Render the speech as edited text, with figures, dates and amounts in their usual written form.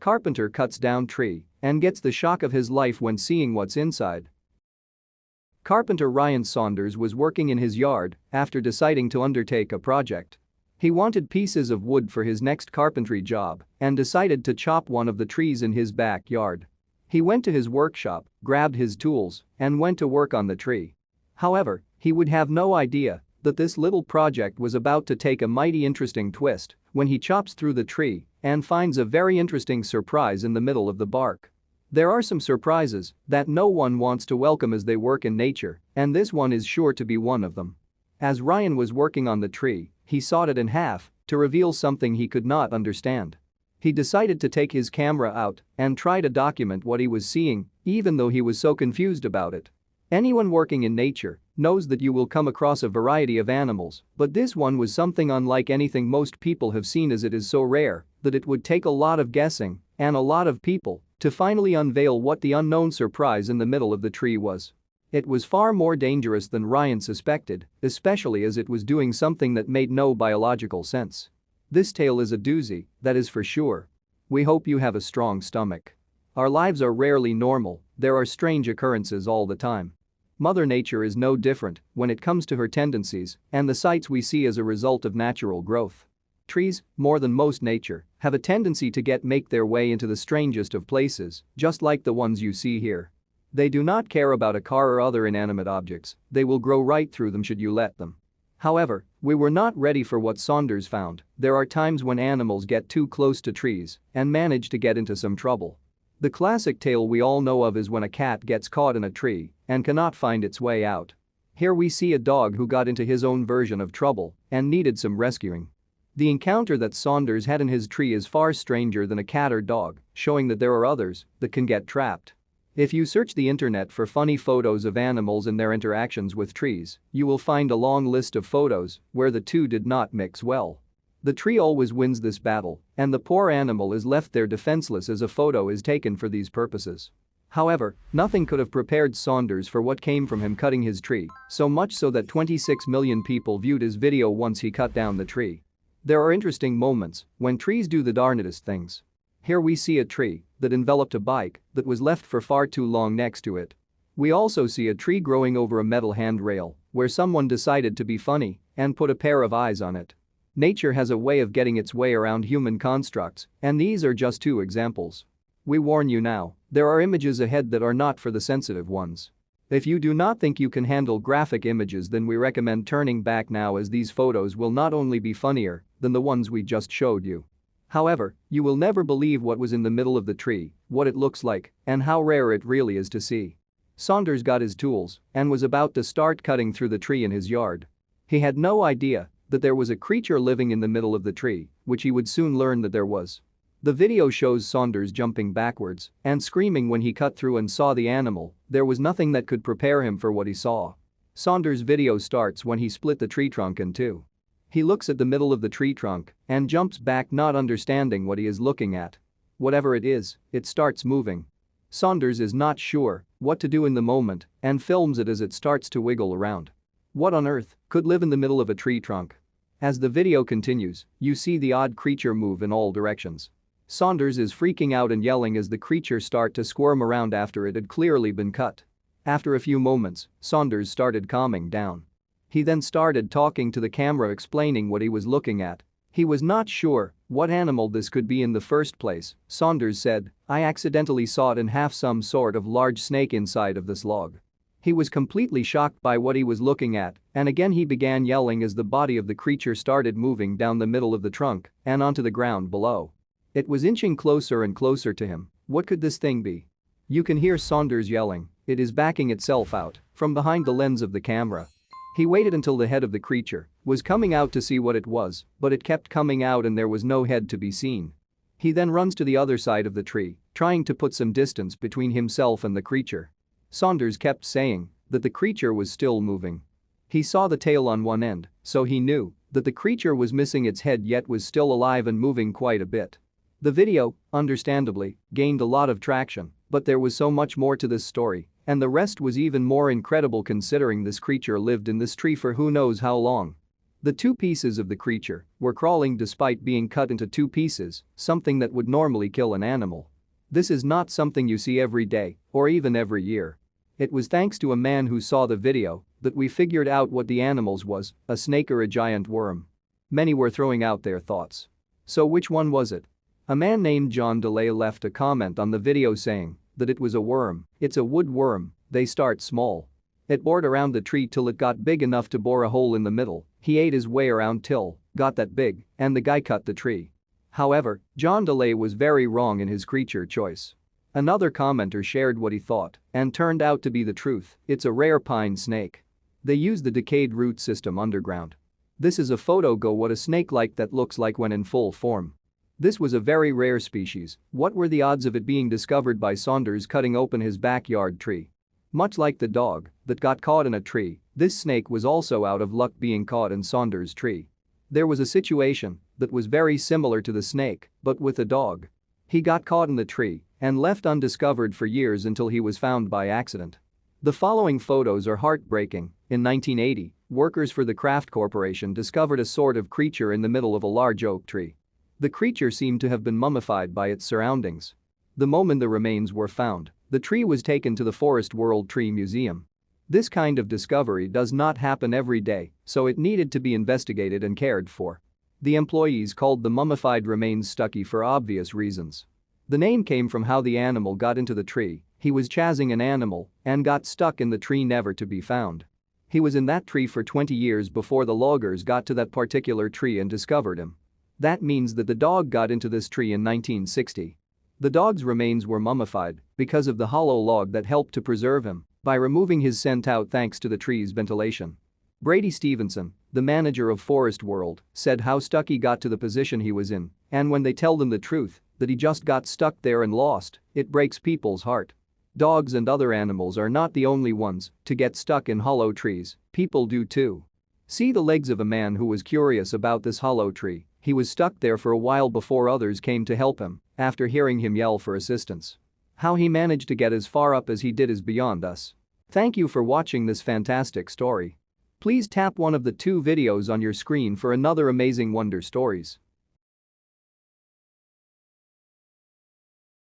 Carpenter cuts down tree and gets the shock of his life when seeing what's inside. Carpenter Ryan Saunders was working in his yard after deciding to undertake a project. He wanted pieces of wood for his next carpentry job and decided to chop one of the trees in his backyard. He went to his workshop, grabbed his tools, and went to work on the tree. However, he would have no idea that this little project was about to take a mighty interesting twist when he chops through the tree and finds a very interesting surprise in the middle of the bark. There are some surprises that no one wants to welcome as they work in nature, and this one is sure to be one of them. As Ryan was working on the tree, he sawed it in half to reveal something he could not understand. He decided to take his camera out and try to document what he was seeing, even though he was so confused about it. Anyone working in nature knows that you will come across a variety of animals, but this one was something unlike anything most people have seen, as it is so rare that it would take a lot of guessing and a lot of people to finally unveil what the unknown surprise in the middle of the tree was. It was far more dangerous than Ryan suspected, especially as it was doing something that made no biological sense. This tale is a doozy, that is for sure. We hope you have a strong stomach. Our lives are rarely normal, there are strange occurrences all the time. Mother Nature is no different when it comes to her tendencies and the sights we see as a result of natural growth. Trees, more than most nature, have a tendency to make their way into the strangest of places, just like the ones you see here. They do not care about a car or other inanimate objects, they will grow right through them should you let them. However, we were not ready for what Saunders found. There are times when animals get too close to trees and manage to get into some trouble. The classic tale we all know of is when a cat gets caught in a tree and cannot find its way out. Here we see a dog who got into his own version of trouble and needed some rescuing. The encounter that Saunders had in his tree is far stranger than a cat or dog, showing that there are others that can get trapped. If you search the internet for funny photos of animals and their interactions with trees, you will find a long list of photos where the two did not mix well. The tree always wins this battle, and the poor animal is left there defenseless as a photo is taken for these purposes. However, nothing could have prepared Saunders for what came from him cutting his tree, so much so that 26 million people viewed his video once he cut down the tree. There are interesting moments when trees do the darnedest things. Here we see a tree that enveloped a bike that was left for far too long next to it. We also see a tree growing over a metal handrail where someone decided to be funny and put a pair of eyes on it. Nature has a way of getting its way around human constructs, and these are just two examples. We warn you now, there are images ahead that are not for the sensitive ones. If you do not think you can handle graphic images, then we recommend turning back now, as these photos will not only be funnier than the ones we just showed you. However, you will never believe what was in the middle of the tree, what it looks like, and how rare it really is to see. Saunders got his tools and was about to start cutting through the tree in his yard. He had no idea that there was a creature living in the middle of the tree, which he would soon learn that there was. The video shows Saunders jumping backwards and screaming when he cut through and saw the animal. There was nothing that could prepare him for what he saw. Saunders' video starts when he split the tree trunk in two. He looks at the middle of the tree trunk and jumps back, not understanding what he is looking at. Whatever it is, it starts moving. Saunders is not sure what to do in the moment and films it as it starts to wiggle around. What on earth could live in the middle of a tree trunk? As the video continues, you see the odd creature move in all directions. Saunders is freaking out and yelling as the creature starts to squirm around after it had clearly been cut. After a few moments, Saunders started calming down. He then started talking to the camera, explaining what he was looking at. He was not sure what animal this could be in the first place. Saunders said, "I accidentally sawed in half some sort of large snake inside of this log." He was completely shocked by what he was looking at, and again he began yelling as the body of the creature started moving down the middle of the trunk and onto the ground below. It was inching closer and closer to him. What could this thing be? You can hear Saunders yelling. It is backing itself out from behind the lens of the camera. He waited until the head of the creature was coming out to see what it was, but it kept coming out and there was no head to be seen. He then runs to the other side of the tree, trying to put some distance between himself and the creature. Saunders kept saying that the creature was still moving. He saw the tail on one end, so he knew that the creature was missing its head yet was still alive and moving quite a bit. The video, understandably, gained a lot of traction, but there was so much more to this story, and the rest was even more incredible considering this creature lived in this tree for who knows how long. The two pieces of the creature were crawling despite being cut into two pieces, something that would normally kill an animal. This is not something you see every day or even every year. It was thanks to a man who saw the video that we figured out what the animals was, a snake or a giant worm. Many were throwing out their thoughts. So which one was it? A man named John DeLay left a comment on the video saying that it was a worm. It's a wood worm, they start small. It bored around the tree till it got big enough to bore a hole in the middle. He ate his way around till got that big, and the guy cut the tree. However, John DeLay was very wrong in his creature choice. Another commenter shared what he thought and turned out to be the truth. It's a rare pine snake. They use the decayed root system underground. This is a photo go what a snake like that looks like when in full form. This was a very rare species. What were the odds of it being discovered by Saunders cutting open his backyard tree? Much like the dog that got caught in a tree, this snake was also out of luck being caught in Saunders' tree. There was a situation that was very similar to the snake, but with a dog. He got caught in the tree and left undiscovered for years until he was found by accident. The following photos are heartbreaking. In 1980, workers for the Kraft Corporation discovered a sort of creature in the middle of a large oak tree. The creature seemed to have been mummified by its surroundings. The moment the remains were found, the tree was taken to the Forest World Tree Museum. This kind of discovery does not happen every day, so it needed to be investigated and cared for. The employees called the mummified remains Stucky for obvious reasons. The name came from how the animal got into the tree. He was chasing an animal and got stuck in the tree never to be found. He was in that tree for 20 years before the loggers got to that particular tree and discovered him. That means that the dog got into this tree in 1960. The dog's remains were mummified because of the hollow log that helped to preserve him by removing his scent out thanks to the tree's ventilation. Brady Stevenson, the manager of Forest World, said how Stucky got to the position he was in, and when they tell them the truth, that he just got stuck there and lost, it breaks people's heart. Dogs and other animals are not the only ones to get stuck in hollow trees, people do too. See the legs of a man who was curious about this hollow tree. He was stuck there for a while before others came to help him after hearing him yell for assistance. How he managed to get as far up as he did is beyond us. Thank you for watching this fantastic story. Please tap one of the two videos on your screen for another amazing wonder stories.